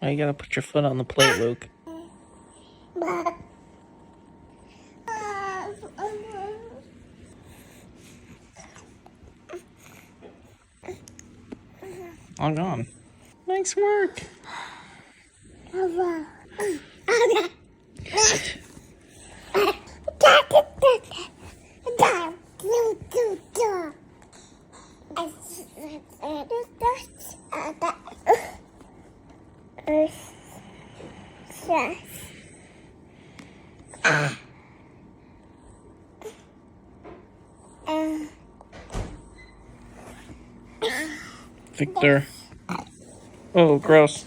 Oh, you gotta put your foot on the plate, Luke. All gone. Nice work. Victor. Oh, gross.